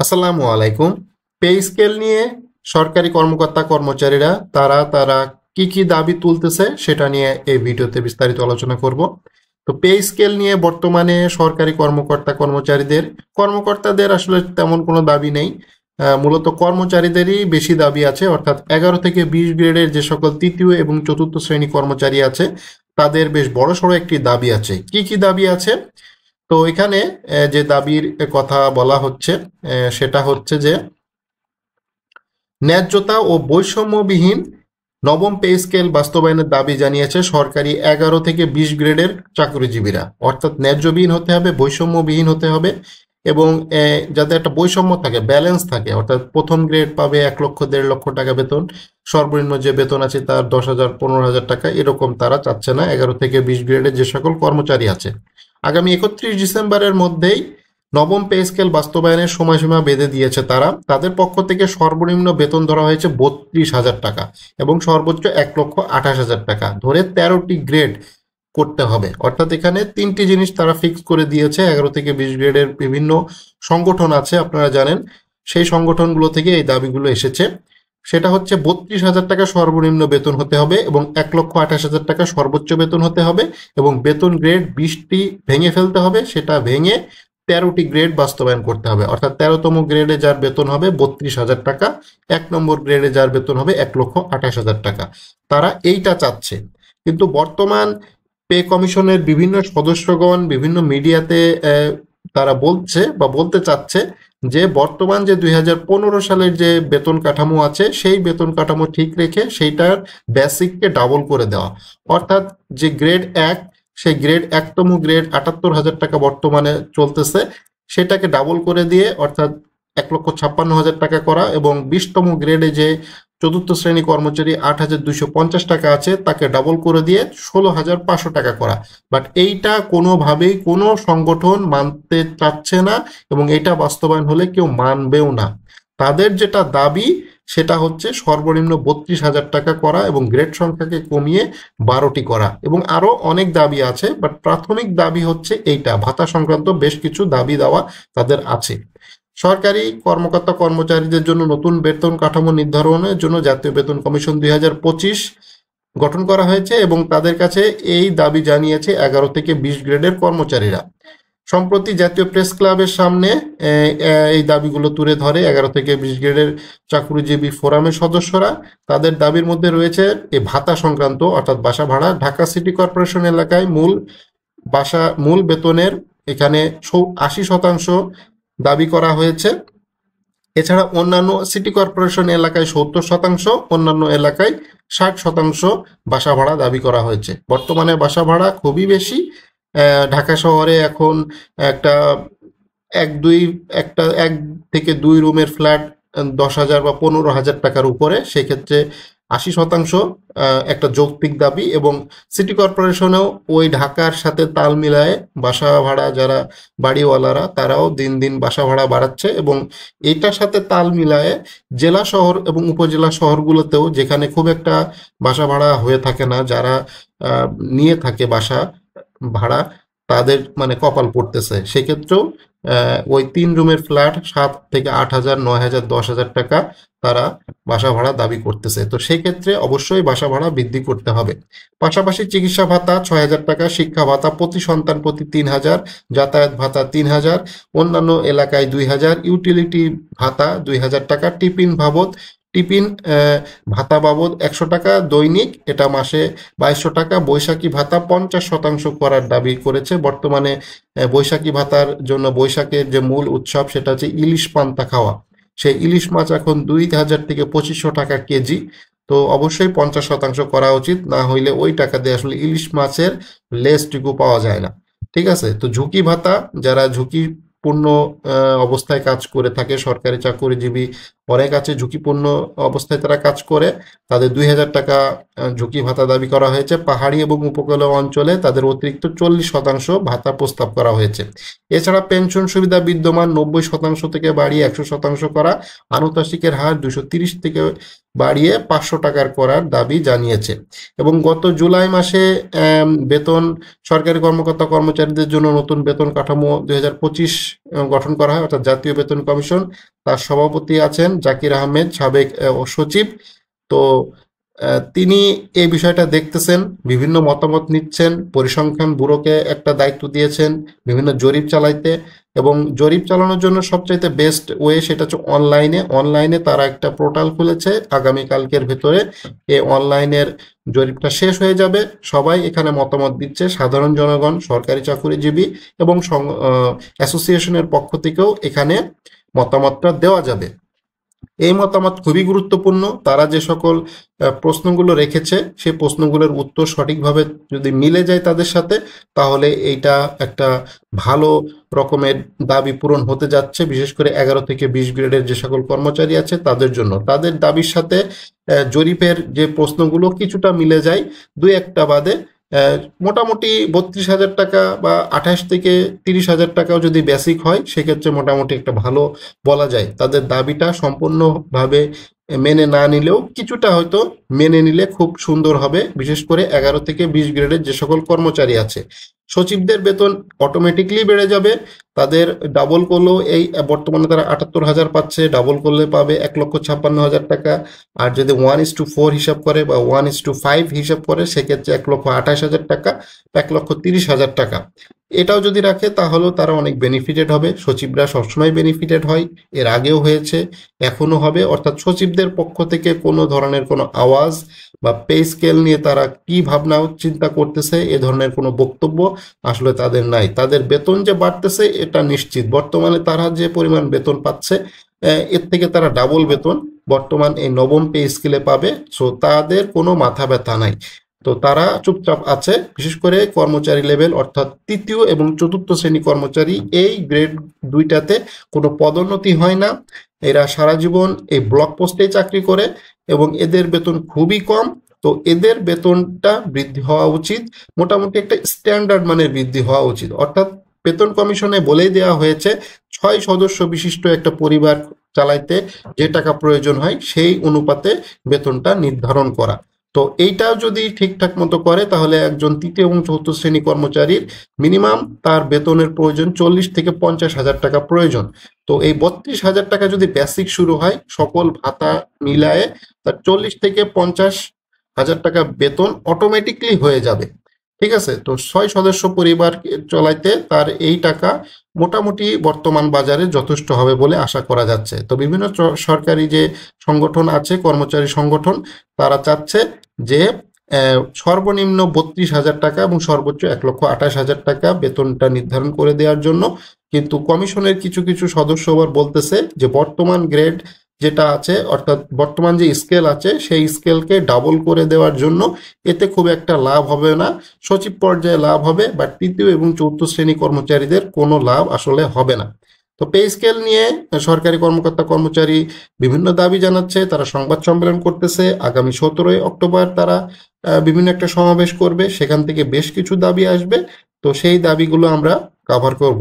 আসসালামু আলাইকুম। Pay scale নিয়ে সরকারি কর্মকর্তা কর্মচারীরা তারা কি কি দাবি তুলতেছে সেটা নিয়ে এই ভিডিওতে বিস্তারিত আলোচনা করব। তো পে স্কেল নিয়ে বর্তমানে সরকারি কর্মকর্তাদের আসলে তেমন কোনো দাবি নেই। মূলত কর্মচারীদেরই বেশি দাবি আছে, অর্থাৎ 11 থেকে 20 গ্রেডের যে সকল তৃতীয় এবং চতুর্থ শ্রেণী কর্মচারী আছে তাদের বেশ বড়সড় একটি দাবি আছে। কি কি দাবি আছে? তো এখানে যে দাবির কথা বলা হচ্ছে সেটা হচ্ছে যে ন্যায্যতা ও বৈষম্যবিহীন নবম পে স্কেল বাস্তবায়নের দাবি জানিয়েছে সরকারি 11 থেকে 20 গ্রেডের চাকরিজীবীরা। অর্থাৎ ন্যায্যবিহীন হতে হবে, বৈষম্যবিহীন হতে হবে এবং যাতে একটা বৈষম্য থাকে, ব্যালেন্স থাকে। অর্থাৎ প্রথম গ্রেড পাবে 1 লক্ষ 1.5 লক্ষ টাকা বেতন, সর্বনিম্ন যে বেতন আছে তার 10,000 15,000 টাকা, এরকম তারা চাচ্ছে না 11 থেকে 20 গ্রেডের যে সকল কর্মচারী আছে। আগামী 31 ডিসেম্বরের মধ্যেই নবম পে স্কেল বাস্তবায়নের সময়সীমা বেঁধে দিয়েছে তারা। তাদের পক্ষ থেকে সর্বনিম্ন বেতন ধরা হয়েছে 32,000 টাকা এবং সর্বোচ্চ 1,28,000 টাকা ধরে 13টি গ্রেড করতে হবে। অর্থাৎ এখানে 3টি জিনিস তারা ফিক্স করে দিয়েছে। 11 থেকে 20 গ্রেডের বিভিন্ন সংগঠন আছে, আপনারা জানেন, সেই সংগঠনগুলো থেকে এই দাবিগুলো এসেছে। সেটা হচ্ছে 32,000 টাকা সর্বনিম্ন বেতন হতে হবে এবং 1,28,000 টাকা সর্বোচ্চ বেতন হতে হবে এবং বেতন গ্রেড 20টি ভেঙে ফেলতে হবে, সেটা ভেঙে 13টি গ্রেড বাস্তবায়ন করতে হবে। অর্থাৎ 13তম গ্রেডে যার বেতন হবে 32,000 টাকা, 1 নম্বর গ্রেডে যার বেতন হবে 1,28,000 টাকা। তারা এইটা চাচ্ছে। কিন্তু বর্তমান পে কমিশনের বিভিন্ন সদস্যগণ বিভিন্ন মিডিয়াতে তারা বলছে বা বলতে চাচ্ছে যে বর্তমান যে 2015 সালের যে বেতন কাঠামো আছে সেই বেতন কাঠামো ঠিক রেখে সেইটার বেসিককে ডাবল করে দেওয়া। অর্থাৎ যে গ্রেড 1, সেই গ্রেড 1তম গ্রেড 78,000 টাকা বর্তমানে চলতেছে, সেটাকে ডাবল করে দিয়ে অর্থাৎ 1,56,000 টাকা করা এবং 20তম গ্রেডে যে চতুর্থ শ্রেণী কর্মচারী 8,250 টাকা আছে তাকে ডাবল করে দিয়ে 16,500 টাকা করা। বাট এইটা কোনোভাবেই কোনো সংগঠন মানতে চাচ্ছে না এবং এটা বাস্তবায়ন হলে কেউ মানবেও না। তাদের যেটা দাবি সেটা হচ্ছে সর্বনিম্ন 32,000 টাকা করা এবং গ্রেড সংখ্যাকে কমিয়ে 12টি করা এবং আরো অনেক দাবি আছে। বাট প্রাথমিক দাবি হচ্ছে এইটা। ভাতা সংক্রান্ত বেশ কিছু দাবি দেওয়া তাদের আছে। সরকারি কর্মকর্তা কর্মচারীদের জন্য নতুন বেতন কাঠামো নির্ধারণের জন্য জাতীয় বেতন কমিশন 2025 গঠন করা হয়েছে এবং তাদের কাছে এই দাবি জানিয়েছে 11 থেকে 20 গ্রেডের কর্মচারীরা। সম্প্রতি জাতীয় প্রেস ক্লাবের সামনে এই দাবিগুলো তুলে ধরে 11 থেকে 20 গ্রেডের চাকরিজীবী ফোরামের সদস্যরা। তাদের দাবির মধ্যে রয়েছে এই ভাতা সংক্রান্ত, অর্থাৎ বাসা ভাড়া। ঢাকা সিটি কর্পোরেশন এলাকায় মূল বেতনের এখানে 80% দাবি করা হয়েছে। এছাড়া অন্যান্য সিটি কর্পোরেশন এলাকায় 70%, অন্যান্য এলাকায় 60% বাসা ভাড়া দাবি করা হয়েছে। বর্তমানে বাসা ভাড়া খুবই বেশি। ঢাকা শহরে এখন একটা এক থেকে দুই রুমের ফ্ল্যাট 10,000 বা 15,000 টাকার উপরে, সেক্ষেত্রে 80% একটা যৌক্তিক দাবি এবং সিটি কর্পোরেশনেও ওই ঢাকার সাথে তাল মিলায়ে বাসা ভাড়া যারা বাড়িওয়ালারা তারাও দিন দিন বাসা ভাড়া বাড়াচ্ছে এবং এইটার সাথে তাল মিলায়ে জেলা শহর এবং উপজেলা শহরগুলোতেও যেখানে খুব একটা বাসা ভাড়া হয়ে থাকে না, যারা নিয়ে থাকে বাসা ভাড়া তাদের মানে কপাল পড়তেছে। সেক্ষেত্রেও ওই 3 রুমের ফ্ল্যাট 7 থেকে 8,000 9,000 10,000 টাকা তারা বাসা ভাড়া দাবি করতেছে। তো সেই ক্ষেত্রে অবশ্যই বাসা ভাড়া বৃদ্ধি করতে হবে। পাশাপাশি চিকিৎসা ভাতা 6,000 টাকা, শিক্ষা ভাতা প্রতি সন্তান প্রতি 3,000, যাতায়াত ভাতা 3,000, অন্যান্য এলাকায় 2,000, ইউটিলিটি ভাতা 2,000 টাকা, টিফিন ভাতা বাবদ 100 টাকা দৈনিক, এটা মাসে 2,200 টাকা। বৈশাখী ভাতা 50% করার দাবি করেছে। বর্তমানে বৈশাখী ভাতার জন্য বৈশাখের যে মূল উৎসব সেটা হচ্ছে ইলিশ পান্তা খাওয়া। সেই ইলিশ মাছ এখন 2,000 থেকে 2,500 টাকা কেজি। তো অবশ্যই 50% করা উচিত, না হইলে ওই টাকা দিয়ে আসলে ইলিশ মাছের লেজটুকু পাওয়া যায় না। ঠিক আছে? তো ঝুঁকি ভাতা, যারা ঝুঁকিপূর্ণ অবস্থায় কাজ করে থাকে, সরকারি চাকরিজীবী অনেক আছে ঝুঁকিপূর্ণ অবস্থায় তারা কাজ করে, তাদের 2,000 টাকা ঝুঁকি ভাতা দাবি করা হয়েছে। পাহাড়ি এবং উপকূলীয় অঞ্চলে তাদের অতিরিক্ত 40% ভাতা প্রস্তাব করা হয়েছে। এছাড়া পেনশন সুবিধা বিদ্যমান 90% থেকে বাড়িয়ে 100% করা, আনুতোষিকের হার 230 থেকে বাড়িয়ে 500 টাকার করার দাবি জানিয়েছে। এবং গত জুলাই মাসে বেতন সরকারি কর্মকর্তা কর্মচারীদের জন্য নতুন বেতন কাঠামো 2025 গঠন করা হয়, অর্থাৎ জাতীয় বেতন কমিশন। তার সভাপতি আছেন জাকির আহমেদ, সাবেক সচিব। তো তিনি এই বিষয়টা দেখতেছেন, বিভিন্ন মতামত নিচ্ছেন, পরিসংখ্যান ব্যুরোকে একটা দায়িত্ব দিয়েছেন বিভিন্ন জরিপ চালাইতে। এবং জরিপ চালানোর জন্য সবচাইতে বেস্ট ওয়ে সেটা হচ্ছে অনলাইনে তারা একটা পোর্টাল খুলেছে। আগামীকালকের ভেতরে এই অনলাইনের জরিপটা শেষ হয়ে যাবে। সবাই এখানে মতামত দিচ্ছে, সাধারণ জনগণ, সরকারি চাকুরিজীবী এবং অ্যাসোসিয়েশনের পক্ষ থেকেও এখানে মতামতটা দেওয়া যাবে। এই মতামত খুবই গুরুত্বপূর্ণ। তারা যে সকল প্রশ্নগুলো রেখেছে সেই প্রশ্নগুলোর উত্তর সঠিকভাবে যদি মিলে যায় তাদের সাথে, তাহলে এইটা একটা ভালো রকমের দাবি পূরণ হতে যাচ্ছে, বিশেষ করে 11 থেকে 20 গ্রেডের যে সকল কর্মচারী আছে তাদের জন্য। তাদের দাবির সাথে জরিপের যে প্রশ্নগুলো কিছুটা মিলে যায়, দুই একটা বাদে মোটামুটি 32,000 টাকা বা 28 থেকে 30,000 টাকাও যদি বেসিক হয়, সেক্ষেত্রে মোটামুটি একটা ভালো বলা যায়। তাদের দাবিটা সম্পূর্ণভাবে মেনে না নিলেও কিছুটা হয়তো মেনে নিলে খুব সুন্দর হবে, বিশেষ করে 11 থেকে 20 গ্রেডের যে সকল কর্মচারী আছে। সচিবদের বেতন অটোমেটিকলি বেড়ে যাবে। তাদের ডাবল করলেও, এই বর্তমানে তারা 78,000 পাচ্ছে, ডাবল করলে পাবে 1,56,000 টাকা। আর যদি 1:4 হিসাব করে বা 1:5 হিসাব করে, সেক্ষেত্রে 1,28,000 টাকা, 1,30,000 টাকা। এটাও যদি রাখে তাহলেও তারা অনেক বেনিফিটেড হবে। সচিবরা সবসময় বেনিফিটেড হয়, এর আগেও হয়েছে, এখনো হবে। অর্থাৎ সচিবদের পক্ষ থেকে কোনো ধরনের কোনো আওয়াজ বা পে স্কেল নিয়ে তারা কি ভাবনা চিন্তা করতেছে, এ ধরনের কোনো বক্তব্য আসলে তাদের নাই। তাদের বেতন যে বাড়তেছে এটা নিশ্চিত। বর্তমানে তারা যে পরিমাণ বেতন পাচ্ছে, এর থেকে তারা ডাবল বেতন বর্তমান এই নবম পে স্কেলে পাবে। সো তাদের কোনো মাথা ব্যথা নাই। তো তারা চুপচাপ আছে। বিশেষ করে কর্মচারী লেভেল, অর্থাৎ তৃতীয় এবং চতুর্থ শ্রেণী কর্মচারী, এই গ্রেড দুইটাতে কোনো পদোন্নতি হয় না। এরা সারা জীবন এই ব্লক পোস্টেই চাকরি করে এবং এদের বেতন খুবই কম। তো এদের বেতনটা বৃদ্ধি হওয়া উচিত, মোটামুটি একটা স্ট্যান্ডার্ড মানের বৃদ্ধি হওয়া উচিত। অর্থাৎ বেতন কমিশনে বলেই দেওয়া হয়েছে 6 সদস্য বিশিষ্ট একটা পরিবার চালাইতে যে টাকা প্রয়োজন হয় সেই অনুপাতে বেতনটা নির্ধারণ করা। তো এইটাও যদি ঠিকঠাক মতো করে, তাহলে একজন তৃতীয় এবং চতুর্থ শ্রেণী কর্মচারীর মিনিমাম তার বেতনের প্রয়োজন 40 থেকে 50,000 টাকা প্রয়োজন। তো এই 32,000 টাকা যদি বেসিক শুরু হয়, সকল ভাতা মিলায়ে তার 40 থেকে 50,000 টাকা বেতন অটোমেটিকলি হয়ে যাবে। ঠিক আছে? তো 6 সদস্য পরিবার চলাইতে তার এই টাকা মোটামুটি বর্তমান বাজারে যথেষ্ট হবে বলে আশা করা যাচ্ছে। তো বিভিন্ন সরকারি যে সংগঠন আছে, কর্মচারী সংগঠন, তারা চাচ্ছে যে সর্বনিম্ন 32,000 টাকা এবং সর্বোচ্চ 1,28,000 টাকা বেতনটা নির্ধারণ করে দেওয়ার জন্য। কিন্তু কমিশনের কিছু কিছু সদস্য আবার বলতেছে যে বর্তমান গ্রেড যেটা আছে, অর্থাৎ বর্তমান যে স্কেল আছে সেই স্কেলকে ডাবল করে দেওয়ার জন্য এতে খুব একটা লাভ হবে না। সচিব পর্যায়ে লাভ হবে, বাট তৃতীয় এবং চতুর্থ শ্রেণী কর্মচারীদের কোনো লাভ আসলে হবে না। তো পে স্কেল নিয়ে সরকারি কর্মকর্তা কর্মচারী বিভিন্ন দাবি জানাচ্ছে, তারা সংবাদ সম্মেলন করতেছে। আগামী 17ই অক্টোবর তারা বিভিন্ন একটা সমাবেশ করবে, সেখান থেকে বেশ কিছু দাবি আসবে। তো সেই দাবিগুলো আমরা কভার করব।